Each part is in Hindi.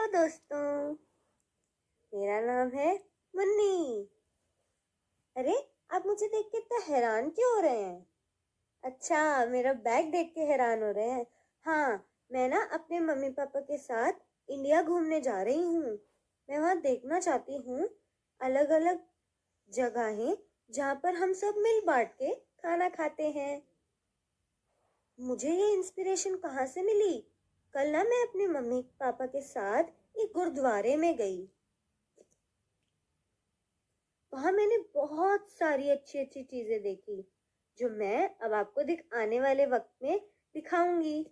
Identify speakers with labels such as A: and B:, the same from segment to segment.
A: दोस्तों, मेरा नाम है मुन्नी। अरे, आप मुझे देख के इतना हैरान क्यों हो रहे हैं? अच्छा, मेरा बैग देख के हैरान हो रहे हैं। हाँ, मैं ना अपने मम्मी पापा के साथ इंडिया घूमने जा रही हूँ। मैं वहाँ देखना चाहती हूँ अलग अलग जगहें जहाँ पर हम सब मिल बांट के खाना खाते हैं। मुझे ये इंस्पिरेशन कहाँ से मिली? कल ना मैं अपने मम्मी पापा के साथ एक गुरुद्वारे में गई। वहां मैंने बहुत सारी अच्छी अच्छी चीजें देखी जो मैं अब आपको आने वाले वक्त में दिखाऊंगी।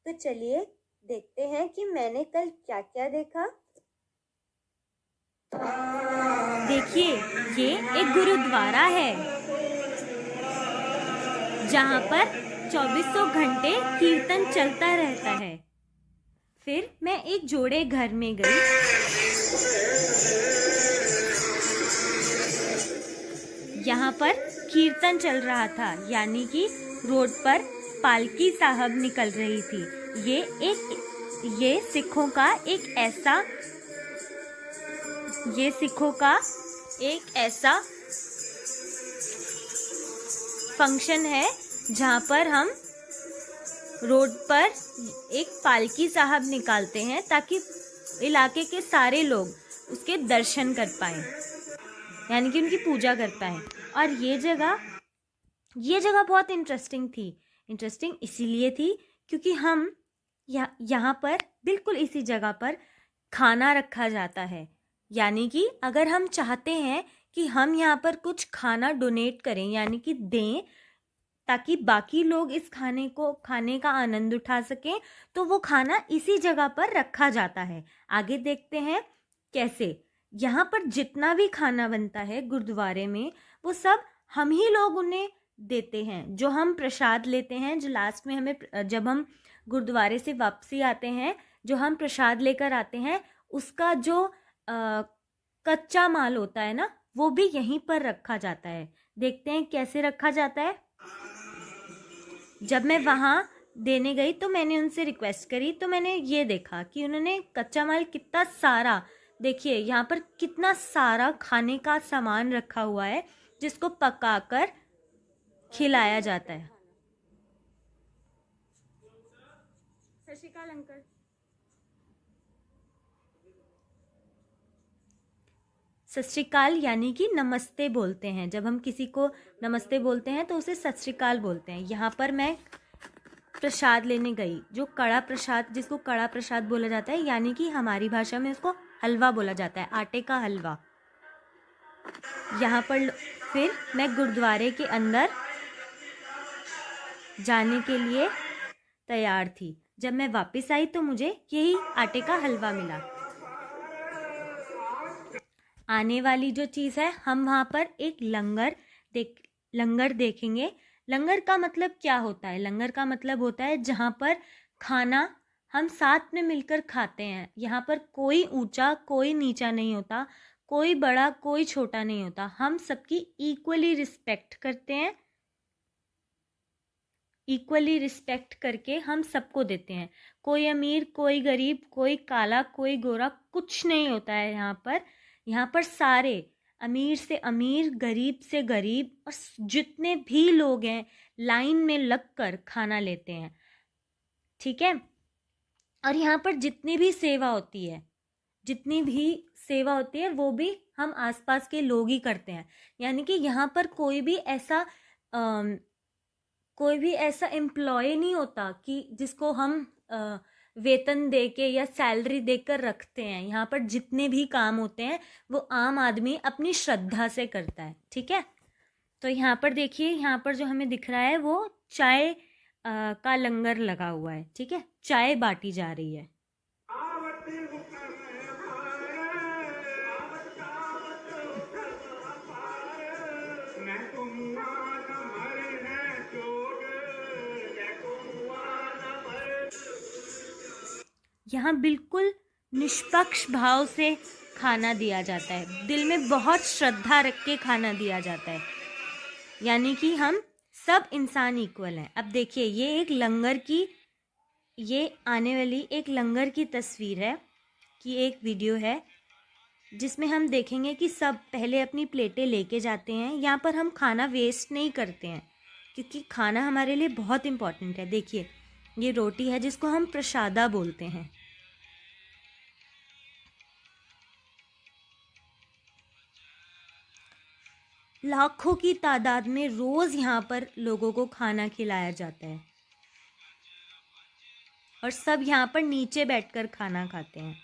A: तो चलिए देखते हैं कि मैंने कल क्या क्या देखा।
B: देखिए, ये एक गुरुद्वारा है जहाँ पर 2400 घंटे कीर्तन चलता रहता है। फिर मैं एक जोड़े घर में गई। यहाँ पर कीर्तन चल रहा था, यानी कि रोड पर पालकी साहब निकल रही थी। ये सिखों का एक ऐसा फंक्शन है जहाँ पर हम रोड पर एक पालकी साहब निकालते हैं ताकि इलाके के सारे लोग उसके दर्शन कर पाएं, यानी कि उनकी पूजा कर पाएं। और ये जगह बहुत इंटरेस्टिंग थी। इंटरेस्टिंग इसीलिए थी क्योंकि हम यहाँ पर बिल्कुल इसी जगह पर खाना रखा जाता है। यानी कि अगर हम चाहते हैं कि हम यहाँ पर कुछ खाना डोनेट करें, यानी कि दें, ताकि बाकी लोग इस खाने का आनंद उठा सकें, तो वो खाना इसी जगह पर रखा जाता है। आगे देखते हैं कैसे। यहाँ पर जितना भी खाना बनता है गुरुद्वारे में, वो सब हम ही लोग उन्हें देते हैं। जो हम प्रसाद लेते हैं, जो लास्ट में हमें जब हम गुरुद्वारे से वापसी आते हैं, जो हम प्रसाद लेकर आते हैं, उसका जो कच्चा माल होता है ना, वो भी यहीं पर रखा जाता है। देखते हैं कैसे रखा जाता है। जब मैं वहाँ देने गई तो मैंने उनसे रिक्वेस्ट करी, तो मैंने ये देखा कि उन्होंने कच्चा माल कितना सारा, देखिए यहाँ पर कितना सारा खाने का सामान रखा हुआ है जिसको पकाकर खिलाया जाता है। सत श्री अकाल अंकल। सत श्री अकाल यानी कि नमस्ते बोलते हैं। जब हम किसी को नमस्ते बोलते हैं तो उसे सत श्री अकाल बोलते हैं। यहाँ पर मैं प्रसाद लेने गई, जो कड़ा प्रसाद, जिसको कड़ा प्रसाद बोला जाता है, यानी कि हमारी भाषा में उसको हलवा बोला जाता है, आटे का हलवा। यहाँ पर फिर मैं गुरुद्वारे के अंदर जाने के लिए तैयार थी। जब मैं वापस आई तो मुझे यही आटे का हलवा मिला। आने वाली जो चीज़ है, हम वहाँ पर एक लंगर देखेंगे। लंगर का मतलब क्या होता है? लंगर का मतलब होता है जहाँ पर खाना हम साथ में मिलकर खाते हैं। यहाँ पर कोई ऊंचा कोई नीचा नहीं होता, कोई बड़ा कोई छोटा नहीं होता। हम सबकी इक्वली रिस्पेक्ट करते हैं। इक्वली रिस्पेक्ट करके हम सबको देते हैं। कोई अमीर कोई गरीब, कोई काला कोई गोरा, कुछ नहीं होता है यहाँ पर। यहाँ पर सारे अमीर से अमीर, गरीब से गरीब, और जितने भी लोग हैं लाइन में लगकर खाना लेते हैं, ठीक है। और यहाँ पर जितनी भी सेवा होती है वो भी हम आसपास के लोग ही करते हैं। यानी कि यहाँ पर कोई भी ऐसा एम्प्लॉय नहीं होता कि जिसको हम वेतन देके या सैलरी देकर रखते हैं। यहाँ पर जितने भी काम होते हैं वो आम आदमी अपनी श्रद्धा से करता है, ठीक है। तो यहाँ पर देखिए, यहाँ पर जो हमें दिख रहा है वो चाय का लंगर लगा हुआ है, ठीक है। चाय बांटी जा रही है। यहाँ बिल्कुल निष्पक्ष भाव से खाना दिया जाता है। दिल में बहुत श्रद्धा रख के खाना दिया जाता है, यानी कि हम सब इंसान इक्वल हैं। अब देखिए, ये एक लंगर की ये आने वाली एक लंगर की तस्वीर है कि एक वीडियो है जिसमें हम देखेंगे कि सब पहले अपनी प्लेटें लेके जाते हैं। यहाँ पर हम खाना वेस्ट नहीं करते हैं क्योंकि खाना हमारे लिए बहुत इम्पोर्टेंट है। देखिए ये रोटी है जिसको हम प्रसादा बोलते हैं। लाखों की तादाद में रोज यहाँ पर लोगों को खाना खिलाया जाता है और सब यहाँ पर नीचे बैठकर खाना खाते हैं।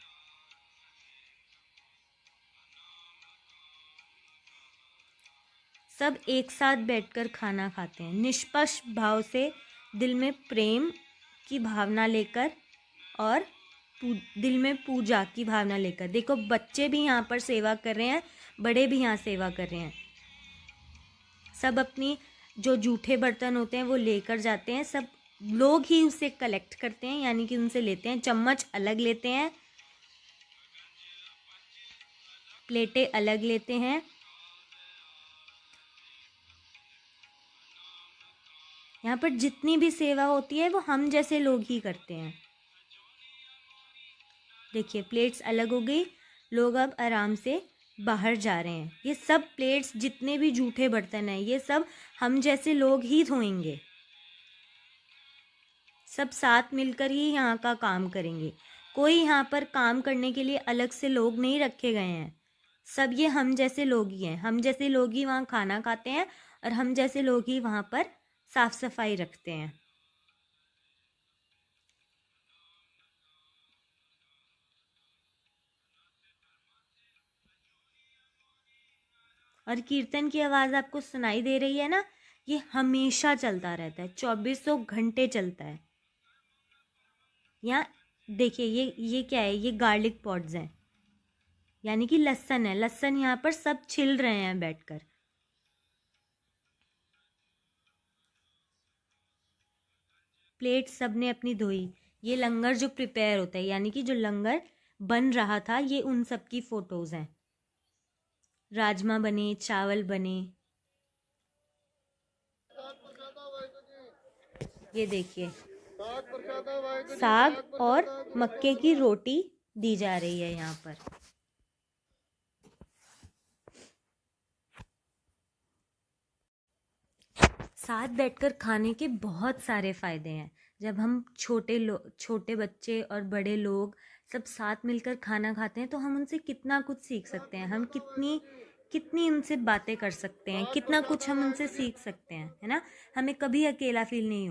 B: सब एक साथ बैठकर खाना खाते हैं निष्पक्ष भाव से, दिल में प्रेम की भावना लेकर और दिल में पूजा की भावना लेकर। देखो बच्चे भी यहाँ पर सेवा कर रहे हैं, बड़े भी यहाँ सेवा कर रहे हैं। सब अपनी जो जूठे बर्तन होते हैं वो लेकर जाते हैं, सब लोग ही उसे कलेक्ट करते हैं, यानी कि उनसे लेते हैं। चम्मच अलग लेते हैं, प्लेटें अलग लेते हैं। यहाँ पर जितनी भी सेवा होती है वो हम जैसे लोग ही करते हैं। देखिए प्लेट्स अलग हो गई, लोग अब आराम से बाहर जा रहे हैं। ये सब प्लेट्स जितने भी जूठे बर्तन हैं ये सब हम जैसे लोग ही धोएंगे। सब साथ मिलकर ही यहाँ का काम करेंगे। कोई यहाँ पर काम करने के लिए अलग से लोग नहीं रखे गए हैं। सब ये हम जैसे लोग ही हैं। हम जैसे लोग ही वहाँ खाना खाते हैं और हम जैसे लोग ही वहाँ पर साफ सफाई रखते हैं। और कीर्तन की आवाज़ आपको सुनाई दे रही है ना, ये हमेशा चलता रहता है, 2400 घंटे चलता है। यहाँ देखिए ये क्या है, ये गार्लिक पॉड्स हैं, यानी कि लहसुन है। लहसुन यहाँ पर सब छिल रहे हैं बैठकर। प्लेट सबने अपनी धोई। ये लंगर जो प्रिपेयर होता है, यानी कि जो लंगर बन रहा था, ये उन सब की फोटोज हैं। राजमा बने, चावल बने, ये देखिए साग और मक्के की रोटी दी जा रही है यहाँ पर। साथ बैठकर खाने के बहुत सारे फायदे हैं। जब हम छोटे बच्चे और बड़े लोग सब साथ मिलकर खाना खाते हैं तो हम उनसे कितना कुछ सीख सकते हैं। हम कितनी उनसे बातें कर सकते हैं, कितना कुछ हम उनसे सीख सकते हैं, है ना। हमें कभी अकेला फील नहीं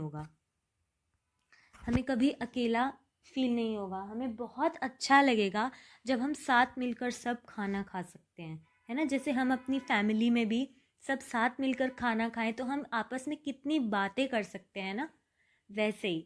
B: होगा, हमें बहुत अच्छा लगेगा जब हम साथ मिलकर सब खाना खा सकते हैं, है ना। जैसे हम अपनी फैमिली में भी सब साथ मिलकर खाना खाएं तो हम आपस में कितनी बातें कर सकते हैं ना। वैसे ही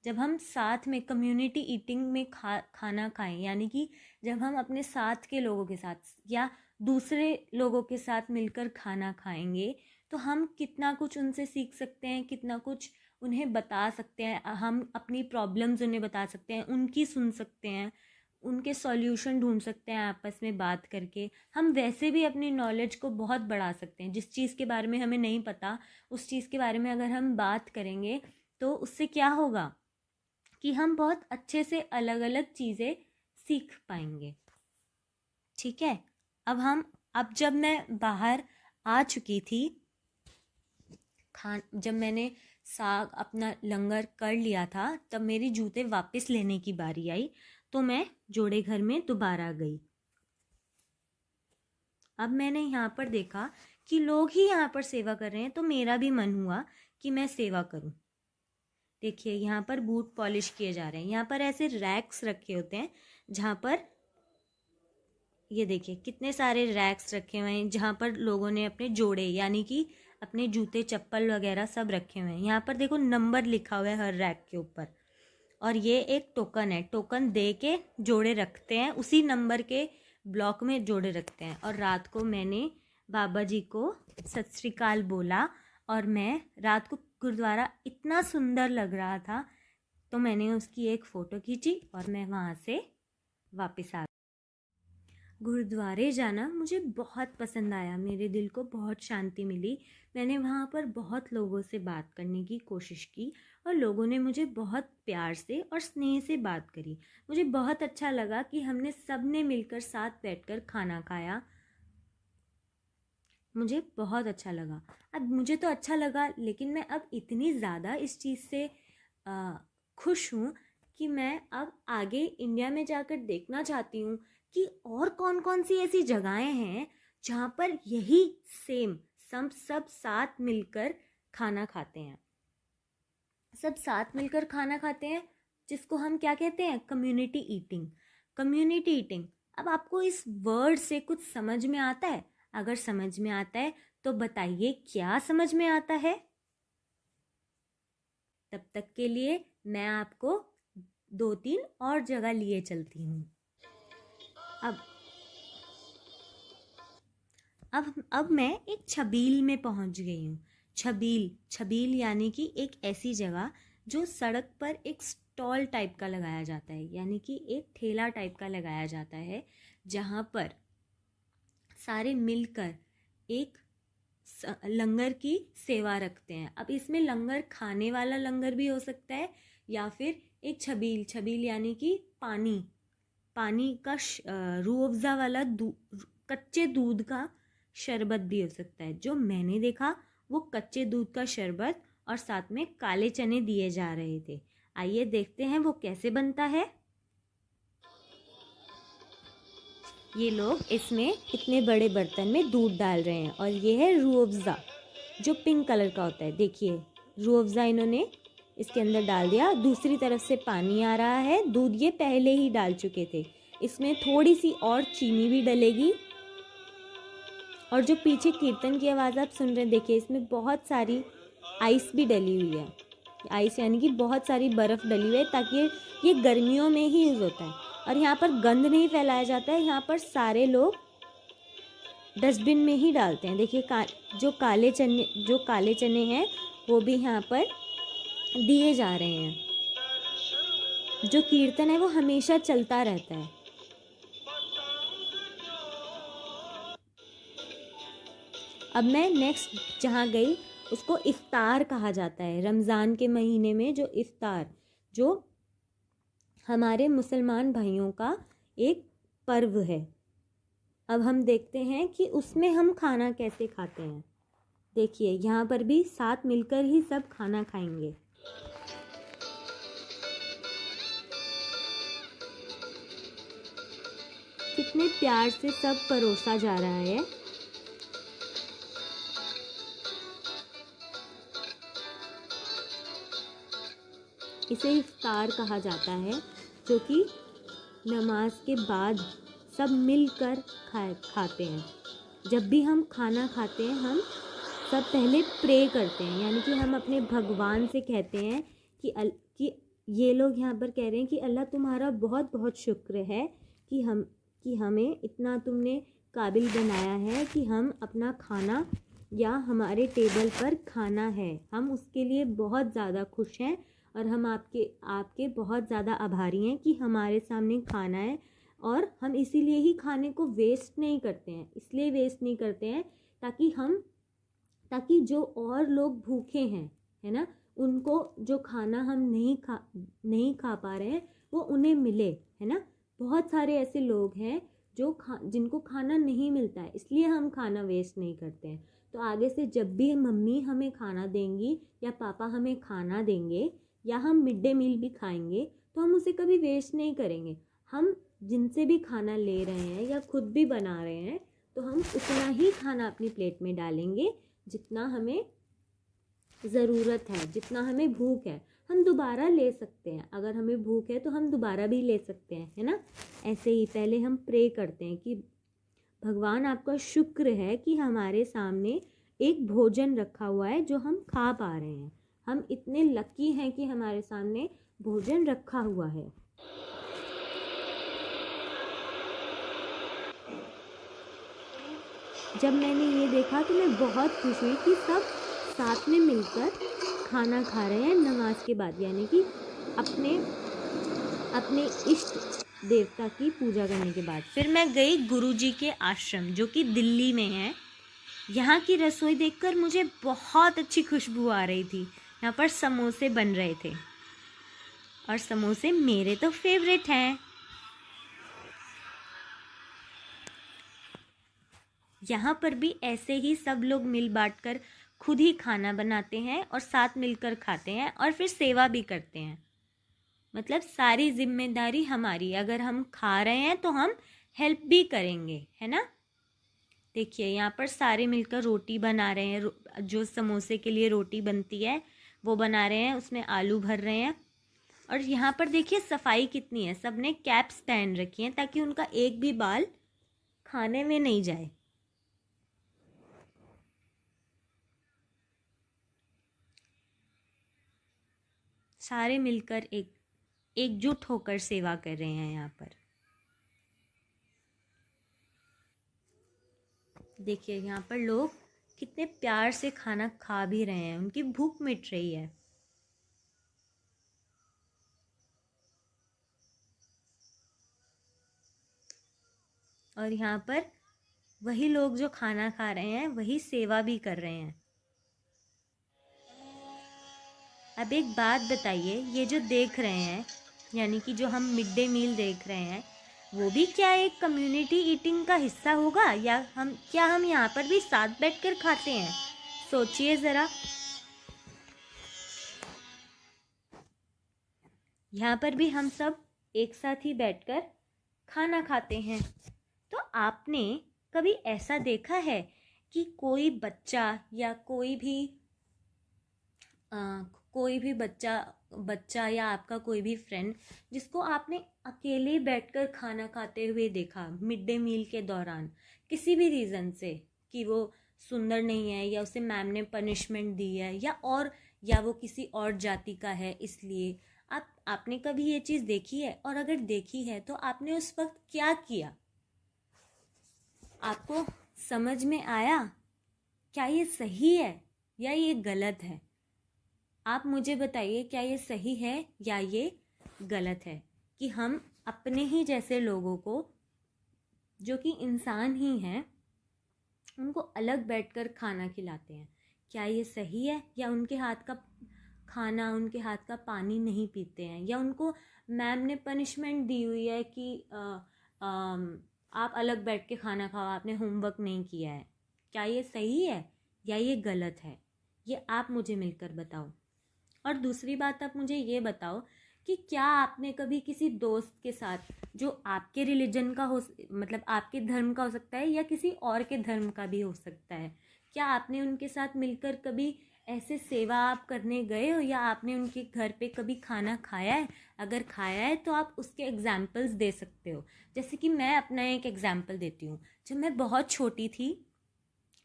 B: जब हम साथ में कम्युनिटी ईटिंग में खाना खाएं, यानी कि जब हम अपने साथ के लोगों के साथ या दूसरे लोगों के साथ मिलकर खाना खाएंगे तो हम कितना कुछ उनसे सीख सकते हैं, कितना कुछ उन्हें बता सकते हैं। हम अपनी प्रॉब्लम्स उन्हें बता सकते हैं, उनकी सुन सकते हैं, उनके सॉल्यूशन ढूंढ सकते हैं आपस में बात करके। हम वैसे भी अपनी नॉलेज को बहुत बढ़ा सकते हैं। जिस चीज़ के बारे में हमें नहीं पता, उस चीज़ के बारे में अगर हम बात करेंगे तो उससे क्या होगा कि हम बहुत अच्छे से अलग अलग चीज़ें सीख पाएंगे। ठीक है। अब जब मैं बाहर आ चुकी थी, जब मैंने साग अपना लंगर कर लिया था, तब मेरी जूते वापस लेने की बारी आई तो मैं जोड़े घर में दोबारा गई। अब मैंने यहाँ पर देखा कि लोग ही यहाँ पर सेवा कर रहे हैं तो मेरा भी मन हुआ कि मैं सेवा करूं। देखिए यहाँ पर बूट पॉलिश किए जा रहे हैं। यहाँ पर ऐसे रैक्स रखे होते हैं जहाँ पर ये देखिए कितने सारे रैक्स रखे हुए हैं जहाँ पर लोगों ने अपने जोड़े यानी कि अपने जूते चप्पल वगैरह सब रखे हुए हैं। यहाँ पर देखो नंबर लिखा हुआ है हर रैक के ऊपर, और ये एक टोकन है। टोकन दे के जोड़े रखते हैं, उसी नंबर के ब्लॉक में जोड़े रखते हैं। और रात को मैंने बाबा जी को सत श्री अकाल बोला और मैं रात को गुरुद्वारा इतना सुंदर लग रहा था तो मैंने उसकी एक फ़ोटो खींची और मैं वहाँ से वापस आ गई। गुरुद्वारे जाना मुझे बहुत पसंद आया, मेरे दिल को बहुत शांति मिली। मैंने वहाँ पर बहुत लोगों से बात करने की कोशिश की और लोगों ने मुझे बहुत प्यार से और स्नेह से बात करी। मुझे बहुत अच्छा लगा कि हमने सब ने मिलकर साथ बैठकर खाना खाया। मुझे बहुत अच्छा लगा। अब मुझे तो अच्छा लगा, लेकिन मैं अब इतनी ज़्यादा इस चीज़ से खुश हूँ कि मैं अब आगे इंडिया में जाकर देखना चाहती हूँ कि और कौन कौन सी ऐसी जगहें हैं जहाँ पर यही सेम सब साथ मिलकर खाना खाते हैं। सब साथ मिलकर खाना खाते हैं, जिसको हम क्या कहते हैं, कम्युनिटी ईटिंग। Community eating. अब आपको इस वर्ड से कुछ समझ में आता है? अगर समझ में आता है तो बताइए क्या समझ में आता है। तब तक के लिए मैं आपको 2-3 और जगह लिए चलती हूँ। अब मैं एक छबील में पहुँच गई हूँ। छबील यानी कि एक ऐसी जगह जो सड़क पर एक स्टॉल टाइप का लगाया जाता है, यानी कि एक ठेला टाइप का लगाया जाता है, जहाँ पर सारे मिलकर एक लंगर की सेवा रखते हैं। अब इसमें लंगर खाने वाला लंगर भी हो सकता है या फिर एक छबील यानी कि पानी का रूह अफ़ज़ा वाला कच्चे दूध का शरबत भी हो सकता है। जो मैंने देखा वो कच्चे दूध का शरबत और साथ में काले चने दिए जा रहे थे। आइए देखते हैं वो कैसे बनता है। ये लोग इसमें इतने बड़े बर्तन में दूध डाल रहे हैं और ये है रूह अफ़ज़ा जो पिंक कलर का होता है। देखिए रूह अफ़ज़ा इन्होंने इसके अंदर डाल दिया। दूसरी तरफ से पानी आ रहा है, दूध ये पहले ही डाल चुके थे। इसमें थोड़ी सी और चीनी भी डलेगी। और जो पीछे कीर्तन की आवाज़ आप सुन रहे हैं, देखिए इसमें बहुत सारी आइस भी डली हुई है। आइस यानी कि बहुत सारी बर्फ़ डली हुई है, ताकि ये गर्मियों में ही यूज़ होता है। और यहाँ पर गंद नहीं फैलाया जाता है, यहाँ पर सारे लोग डस्टबिन में ही डालते हैं। देखिए जो काले चने हैं वो भी यहाँ पर दिए जा रहे हैं। जो कीर्तन है वो हमेशा चलता रहता है। अब मैं नेक्स्ट जहाँ गई उसको इफ्तार कहा जाता है। रमज़ान के महीने में जो इफ्तार, जो हमारे मुसलमान भाइयों का एक पर्व है। अब हम देखते हैं कि उसमें हम खाना कैसे खाते हैं। देखिए यहाँ पर भी साथ मिलकर ही सब खाना खाएंगे। कितने प्यार से सब परोसा जा रहा है। इसे इफ्तार कहा जाता है, जो कि नमाज के बाद सब मिलकर खाते हैं। जब भी हम खाना खाते हैं हम सब पहले प्रे करते हैं, यानी कि हम अपने भगवान से कहते हैं कि ये लोग यहाँ पर कह रहे हैं कि अल्लाह तुम्हारा बहुत बहुत शुक्र है कि हमें इतना तुमने काबिल बनाया है कि हम अपना खाना या हमारे टेबल पर खाना है। हम उसके लिए बहुत ज़्यादा खुश हैं और हम आपके बहुत ज़्यादा आभारी हैं कि हमारे सामने खाना है। और हम इसीलिए ही खाने को वेस्ट नहीं करते हैं। इसलिए वेस्ट नहीं करते हैं ताकि जो और लोग भूखे हैं, है ना, उनको जो खाना हम नहीं खा पा रहे हैं वो उन्हें मिले, है ना। बहुत सारे ऐसे लोग हैं जिनको खाना नहीं मिलता है, इसलिए हम खाना वेस्ट नहीं करते हैं। तो आगे से जब भी मम्मी हमें खाना देंगी या पापा हमें खाना देंगे या हम मिड डे मील भी खाएंगे तो हम उसे कभी वेस्ट नहीं करेंगे। हम जिनसे भी खाना ले रहे हैं या खुद भी बना रहे हैं तो हम उतना ही खाना अपनी प्लेट में डालेंगे जितना हमें ज़रूरत है, जितना हमें भूख है। हम दोबारा ले सकते हैं, अगर हमें भूख है तो हम दोबारा भी ले सकते हैं, है ना। ऐसे ही पहले हम प्रे करते हैं कि भगवान आपका शुक्र है कि हमारे सामने एक भोजन रखा हुआ है जो हम खा पा रहे हैं। हम इतने लकी हैं कि हमारे सामने भोजन रखा हुआ है। जब मैंने ये देखा तो मैं बहुत खुश हुई कि सब साथ में मिलकर खाना खा रहे हैं नमाज के बाद, यानी कि अपने देवता की पूजा करने के बाद फिर मैं गई गुरुजी के आश्रम जो कि दिल्ली में है। यहाँ की रसोई देखकर मुझे बहुत अच्छी खुशबू आ रही थी। यहाँ पर समोसे बन रहे थे और समोसे मेरे तो फेवरेट हैं। यहाँ पर भी ऐसे ही सब लोग मिल बांटकर खुद ही खाना बनाते हैं और साथ मिलकर खाते हैं और फिर सेवा भी करते हैं। मतलब सारी जिम्मेदारी हमारी, अगर हम खा रहे हैं तो हम हेल्प भी करेंगे, है ना। देखिए यहाँ पर सारे मिलकर रोटी बना रहे हैं, जो समोसे के लिए रोटी बनती है वो बना रहे हैं, उसमें आलू भर रहे हैं। और यहाँ पर देखिए सफाई कितनी है, सबने कैप्स पहन रखी हैं ताकि उनका एक भी बाल खाने में नहीं जाए। सारे मिलकर एकजुट होकर सेवा कर रहे हैं यहाँ पर। देखिए यहाँ पर लोग कितने प्यार से खाना खा भी रहे हैं, उनकी भूख मिट रही है। और यहाँ पर वही लोग जो खाना खा रहे हैं वही सेवा भी कर रहे हैं। अब एक बात बताइए, ये जो देख रहे हैं यानी कि जो हम मिड डे मील देख रहे हैं वो भी क्या एक कम्युनिटी ईटिंग का हिस्सा होगा, या हम यहाँ पर भी साथ बैठकर खाते हैं? सोचिए ज़रा। यहाँ पर भी हम सब एक साथ ही बैठकर खाना खाते हैं। तो आपने कभी ऐसा देखा है कि कोई बच्चा या कोई भी बच्चा या आपका कोई भी फ्रेंड जिसको आपने अकेले बैठकर खाना खाते हुए देखा मिड डे मील के दौरान, किसी भी रीज़न से, कि वो सुंदर नहीं है या उसे मैम ने पनिशमेंट दी है या वो किसी और जाति का है, इसलिए आपने कभी ये चीज़ देखी है? और अगर देखी है तो आपने उस वक्त क्या किया? आपको समझ में आया क्या ये सही है या ये गलत है? आप मुझे बताइए, क्या ये सही है या ये गलत है कि हम अपने ही जैसे लोगों को, जो कि इंसान ही हैं, उनको अलग बैठकर खाना खिलाते हैं? क्या ये सही है? या उनके हाथ का खाना, उनके हाथ का पानी नहीं पीते हैं, या उनको मैम ने पनिशमेंट दी हुई है कि आप अलग बैठ के खाना खाओ, आपने होमवर्क नहीं किया है? क्या ये सही है या ये गलत है? ये आप मुझे मिलकर बताओ। और दूसरी बात, आप मुझे ये बताओ कि क्या आपने कभी किसी दोस्त के साथ जो आपके रिलीजन का हो, मतलब आपके धर्म का हो सकता है या किसी और के धर्म का भी हो सकता है, क्या आपने उनके साथ मिलकर कभी ऐसे सेवा आप करने गए हो, या आपने उनके घर पे कभी खाना खाया है? अगर खाया है तो आप उसके एग्जाम्पल्स दे सकते हो। जैसे कि मैं अपना एक एग्जाम्पल देती हूँ। जब मैं बहुत छोटी थी,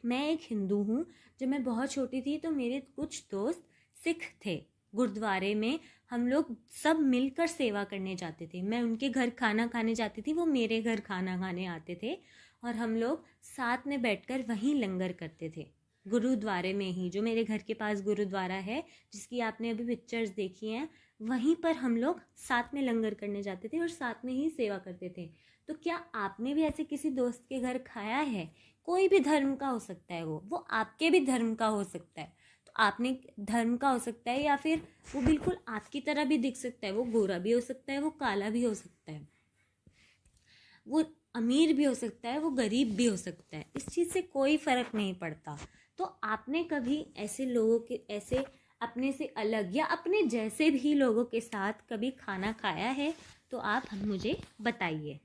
B: मैं एक हिंदू हूँ, जब मैं बहुत छोटी थी तो मेरे कुछ दोस्त सिख थे। गुरुद्वारे में हम लोग सब मिलकर सेवा करने जाते थे। मैं उनके घर खाना खाने जाती थी, वो मेरे घर खाना खाने आते थे, और हम लोग साथ में बैठकर वहीं लंगर करते थे। गुरुद्वारे में ही, जो मेरे घर के पास गुरुद्वारा है, जिसकी आपने अभी पिक्चर्स देखी हैं, वहीं पर हम लोग साथ में लंगर करने जाते थे और साथ में ही सेवा करते थे। तो क्या आपने भी ऐसे किसी दोस्त के घर खाया है? कोई भी धर्म का हो सकता है, वो आपके भी धर्म का हो सकता है। तो आपने धर्म का हो सकता है, या फिर वो बिल्कुल आपकी तरह भी दिख सकता है। वो गोरा भी हो सकता है, वो काला भी हो सकता है, वो अमीर भी हो सकता है, वो गरीब भी हो सकता है। इस चीज़ से कोई फ़र्क नहीं पड़ता। तो आपने कभी ऐसे लोगों के, ऐसे अपने से अलग या अपने जैसे भी लोगों के साथ कभी खाना खाया है? तो आप मुझे बताइए।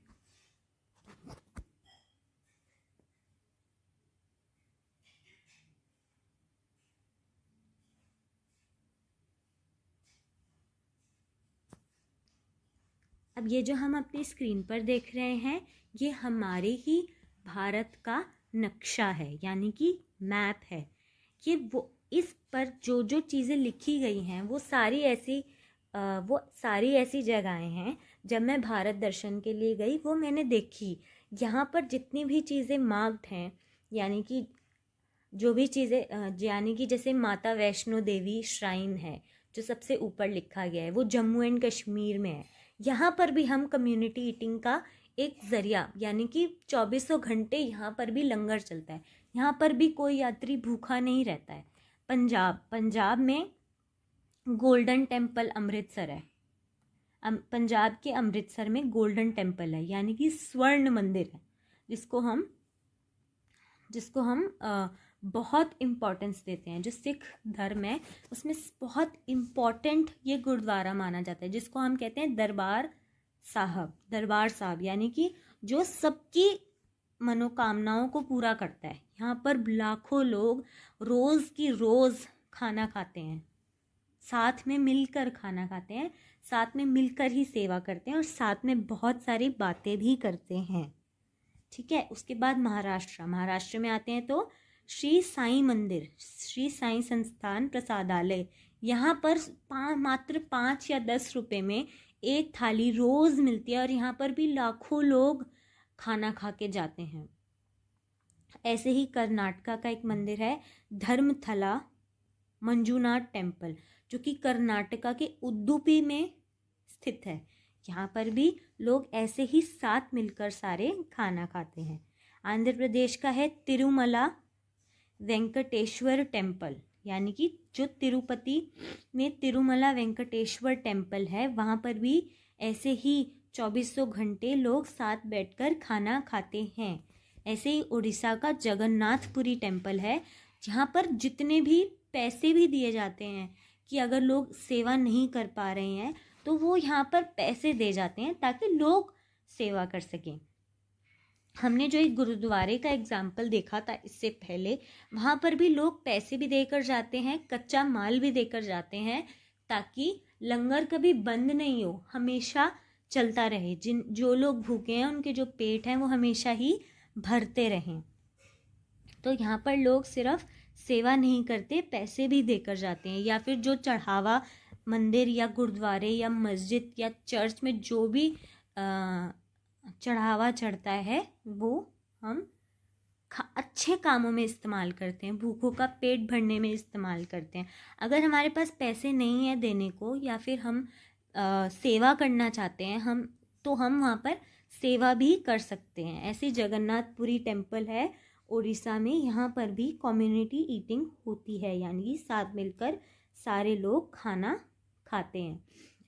B: अब ये जो हम अपनी स्क्रीन पर देख रहे हैं, ये हमारे ही भारत का नक्शा है, यानी कि मैप है। ये वो, इस पर जो जो चीज़ें लिखी गई हैं वो सारी ऐसी जगहें हैं। जब मैं भारत दर्शन के लिए गई वो मैंने देखी। यहाँ पर जितनी भी चीज़ें मार्क्ड हैं, यानी कि जो भी चीज़ें, यानी कि जैसे माता वैष्णो देवी श्राइन है जो सबसे ऊपर लिखा गया है, वो जम्मू एंड कश्मीर में है। यहाँ पर भी हम कम्युनिटी ईटिंग का एक ज़रिया, यानी कि 2400 घंटे यहाँ पर भी लंगर चलता है, यहाँ पर भी कोई यात्री भूखा नहीं रहता है। पंजाब में गोल्डन टेम्पल अमृतसर है। पंजाब के अमृतसर में गोल्डन टेम्पल है, यानी कि स्वर्ण मंदिर है, जिसको हम बहुत इम्पोर्टेंस देते हैं। जो सिख धर्म है उसमें बहुत इम्पोर्टेंट ये गुरुद्वारा माना जाता है, जिसको हम कहते हैं दरबार साहब, यानी कि जो सबकी मनोकामनाओं को पूरा करता है। यहाँ पर लाखों लोग रोज़ की रोज़ खाना खाते हैं, साथ में मिलकर खाना खाते हैं, साथ में मिलकर ही सेवा करते हैं और साथ में बहुत सारी बातें भी करते हैं। ठीक है। उसके बाद महाराष्ट्र में आते हैं तो श्री साईं मंदिर, श्री साईं संस्थान प्रसादालय, यहाँ पर मात्र 5 या 10 रुपए में एक थाली रोज़ मिलती है और यहाँ पर भी लाखों लोग खाना खा के जाते हैं। ऐसे ही कर्नाटका का एक मंदिर है धर्मथला मंजुनाथ टेम्पल, जो कि कर्नाटका के उडुपी में स्थित है। यहाँ पर भी लोग ऐसे ही साथ मिलकर सारे खाना खाते हैं। आंध्र प्रदेश का है तिरुमला वेंकटेश्वर टेम्पल, यानी कि जो तिरुपति में तिरुमला वेंकटेश्वर टेम्पल है, वहाँ पर भी ऐसे ही 2400 घंटे लोग साथ बैठकर खाना खाते हैं। ऐसे ही उड़ीसा का जगन्नाथपुरी टेम्पल है, जहाँ पर जितने भी पैसे भी दिए जाते हैं कि अगर लोग सेवा नहीं कर पा रहे हैं तो वो यहाँ पर पैसे दे जाते हैं ताकि लोग सेवा कर सकें। हमने जो एक गुरुद्वारे का एग्जाम्पल देखा था इससे पहले, वहाँ पर भी लोग पैसे भी देकर जाते हैं, कच्चा माल भी देकर जाते हैं, ताकि लंगर कभी बंद नहीं हो, हमेशा चलता रहे। जो लोग भूखे हैं उनके जो पेट हैं वो हमेशा ही भरते रहें। तो यहाँ पर लोग सिर्फ सेवा नहीं करते, पैसे भी देकर जाते हैं, या फिर जो चढ़ावा मंदिर या गुरुद्वारे या मस्जिद या चर्च में जो भी चढ़ावा चढ़ता है वो हम अच्छे कामों में इस्तेमाल करते हैं, भूखों का पेट भरने में इस्तेमाल करते हैं। अगर हमारे पास पैसे नहीं है देने को, या फिर हम सेवा करना चाहते हैं हम वहाँ पर सेवा भी कर सकते हैं। ऐसे जगन्नाथपुरी टेम्पल है उड़ीसा में, यहाँ पर भी कम्युनिटी ईटिंग होती है, यानी कि साथ मिलकर सारे लोग खाना खाते हैं।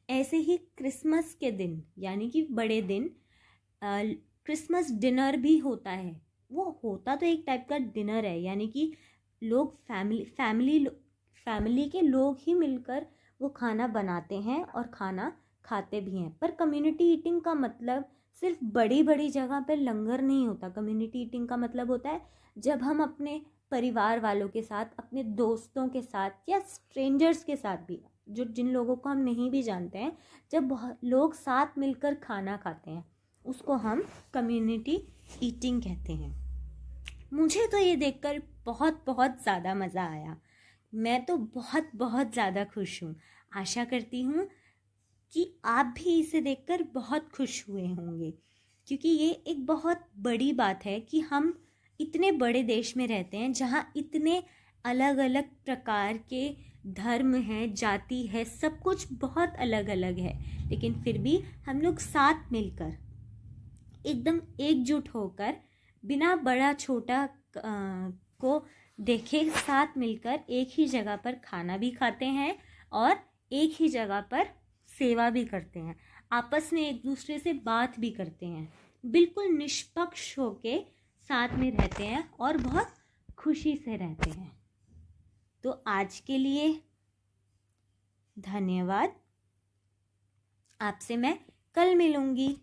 B: ऐसे ही क्रिसमस के दिन, यानी कि बड़े दिन, क्रिसमस डिनर भी होता है। वो होता तो एक टाइप का डिनर है, यानी कि लोग फैमिली के लोग ही मिलकर वो खाना बनाते हैं और खाना खाते भी हैं। पर कम्युनिटी ईटिंग का मतलब सिर्फ बड़ी बड़ी जगह पर लंगर नहीं होता। कम्युनिटी ईटिंग का मतलब होता है जब हम अपने परिवार वालों के साथ, अपने दोस्तों के साथ या स्ट्रेंजर्स के साथ भी, जिन लोगों को हम नहीं भी जानते हैं, जब लोग साथ मिलकर खाना खाते हैं, उसको हम कम्युनिटी ईटिंग कहते हैं। मुझे तो ये देखकर बहुत बहुत ज़्यादा मज़ा आया। मैं तो बहुत बहुत ज़्यादा खुश हूँ। आशा करती हूँ कि आप भी इसे देखकर बहुत खुश हुए होंगे, क्योंकि ये एक बहुत बड़ी बात है कि हम इतने बड़े देश में रहते हैं जहाँ इतने अलग अलग प्रकार के धर्म हैं, जाति है, सब कुछ बहुत अलग अलग है, लेकिन फिर भी हम लोग साथ मिलकर एकदम एकजुट होकर, बिना बड़ा छोटा को देखे, साथ मिलकर एक ही जगह पर खाना भी खाते हैं और एक ही जगह पर सेवा भी करते हैं, आपस में एक दूसरे से बात भी करते हैं, बिल्कुल निष्पक्ष होके साथ में रहते हैं और बहुत खुशी से रहते हैं। तो आज के लिए धन्यवाद। आपसे मैं कल मिलूंगी।